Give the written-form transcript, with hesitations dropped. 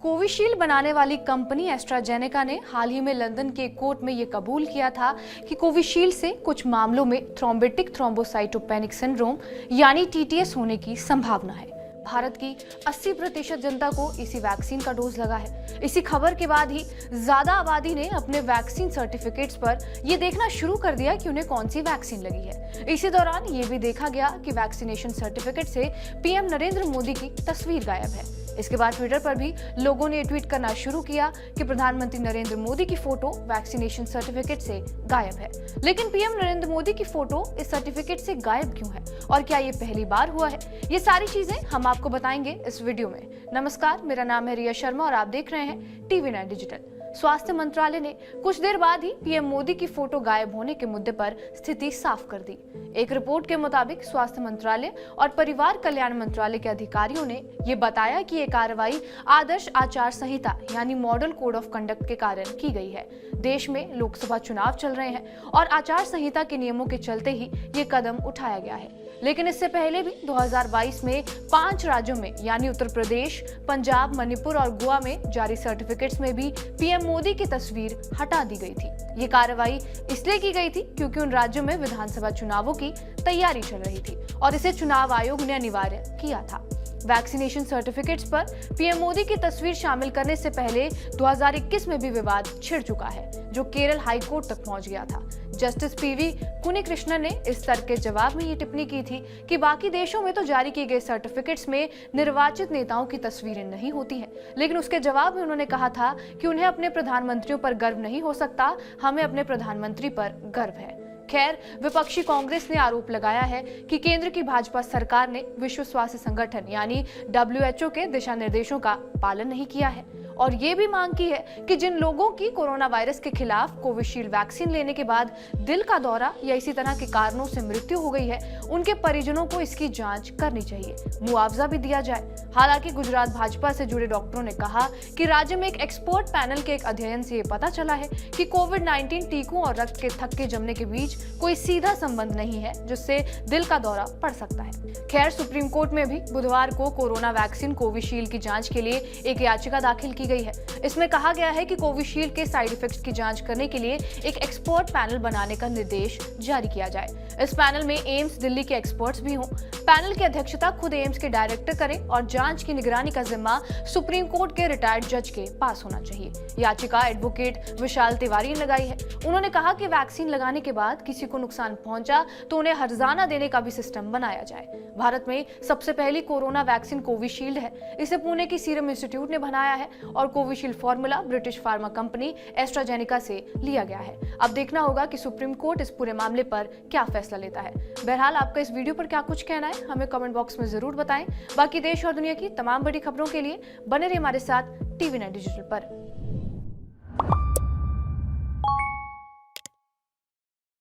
Covishield बनाने वाली company AstraZeneca ने हाल ही में लंदन के कोर्ट में ये कबूल किया था कि कोविशील्ड से कुछ मामलों में थ्रोम्बिटिक थ्रोम्बोसाइटोपेनिक सिंड्रोम यानी टीटीएस होने की संभावना है। भारत की 80% जनता को इसी वैक्सीन का डोज लगा है। इसी खबर के बाद ही ज्यादा आबादी ने अपने वैक्सीन सर्टिफिकेट्स पर यह देखना शुरू कर दिया कि उन्हें कौन सी वैक्सीन लगी है। इसी दौरान ये भी देखा गया कि वैक्सीनेशन सर्टिफिकेट से पीएम नरेंद्र मोदी की तस्वीर गायब है। इसके बाद ट्विटर पर भी लोगों ने ट्वीट करना शुरू किया कि प्रधानमंत्री नरेंद्र मोदी की फोटो वैक्सीनेशन सर्टिफिकेट से गायब है। लेकिन पीएम नरेंद्र मोदी की फोटो इस सर्टिफिकेट से गायब क्यों है और क्या ये पहली बार हुआ है? ये सारी चीजें हम आपको बताएंगे इस वीडियो में। नमस्कार, मेरा नाम है रिया शर्मा और आप देख रहे हैं TV9 डिजिटल। स्वास्थ्य मंत्रालय ने कुछ देर बाद ही पीएम मोदी की फोटो गायब होने के मुद्दे पर स्थिति साफ कर दी। एक रिपोर्ट के मुताबिक स्वास्थ्य मंत्रालय और परिवार कल्याण मंत्रालय के अधिकारियों ने ये बताया कि ये कार्रवाई आदर्श आचार संहिता यानी मॉडल कोड ऑफ कंडक्ट के कारण की गई है। देश में लोकसभा चुनाव चल रहे हैं और आचार संहिता के नियमों के चलते ही ये कदम उठाया गया है। लेकिन इससे पहले भी 2022 में 5 राज्यों में यानी उत्तर प्रदेश, पंजाब, मणिपुर और गोवा में जारी सर्टिफिकेट्स में भी पीएम मोदी की तस्वीर हटा दी गई थी। ये कार्रवाई इसलिए की गई थी क्योंकि उन राज्यों में विधानसभा चुनावों की तैयारी चल रही थी और इसे चुनाव आयोग ने अनिवार्य किया था। वैक्सीनेशन सर्टिफिकेट्स पर पीएम मोदी की तस्वीर शामिल करने से पहले 2021 में भी विवाद छिड़ चुका है, जो केरल हाई कोर्ट तक पहुंच गया था। जस्टिस पीवी कुनिकृष्णन ने इस तर्क के जवाब में ये टिप्पणी की थी कि बाकी देशों में तो जारी किए गए सर्टिफिकेट्स में निर्वाचित नेताओं की तस्वीरें नहीं होती हैं, लेकिन उसके जवाब में उन्होंने कहा था कि उन्हें अपने प्रधानमंत्रियों पर गर्व नहीं हो सकता, हमें अपने प्रधानमंत्री पर गर्व है। खैर, विपक्षी कांग्रेस ने आरोप लगाया है कि केंद्र की भाजपा सरकार ने विश्व स्वास्थ्य संगठन यानी WHO के दिशा निर्देशों का पालन नहीं किया है और ये भी मांग की है कि जिन लोगों की कोरोना वायरस के खिलाफ कोविशील्ड वैक्सीन लेने के बाद दिल का दौरा या इसी तरह के कारणों से मृत्यु हो गई है, उनके परिजनों को इसकी जांच करनी चाहिए, मुआवजा भी दिया जाए। हालांकि गुजरात भाजपा से जुड़े डॉक्टरों ने कहा कि राज्य में एक एक्सपर्ट पैनल के एक अध्ययन से ये पता चला है कि कोविड-19 टीकों और रक्त के थक्के जमने के बीच कोई सीधा संबंध नहीं है, जिससे दिल का दौरा पड़ सकता है। खैर, सुप्रीम कोर्ट में भी बुधवार को कोरोना वैक्सीन कोविशील्ड की जांच के लिए एक याचिका दाखिल की गई है। इसमें कहा गया है कि कोविशील्ड के साइड इफेक्ट्स की जांच करने के लिए एक एक्सपर्ट पैनल बनाने का निर्देश जारी किया जाए। इस पैनल में एम्स दिल्ली के एक्सपर्ट्स भी हों। पैनल की अध्यक्षता खुद एम्स के डायरेक्टर करें और जांच की निगरानी का जिम्मा सुप्रीम कोर्ट के रिटायर्ड जज के पास होना चाहिए। याचिका एडवोकेट विशाल तिवारी ने लगाई है। उन्होंने कहा कि वैक्सीन लगाने के बाद किसी को नुकसान पहुंचा तो उन्हें हर्जाना देने का भी सिस्टम बनाया जाए। भारत में सबसे पहली कोरोना वैक्सीन कोविशील्ड है। इसे पुणे की सीरम इंस्टीट्यूट ने बनाया है और Covishield formula British pharma company AstraZeneca से लिया गया है। अब देखना होगा कि सुप्रीम कोर्ट इस पूरे मामले पर क्या फैसला लेता है। बहरहाल, आपका इस वीडियो पर क्या कुछ कहना है हमें कमेंट बॉक्स में जरूर बताएं। बाकी देश और दुनिया की तमाम बड़ी खबरों के लिए बने रहिए हमारे साथ TV9 डिजिटल पर।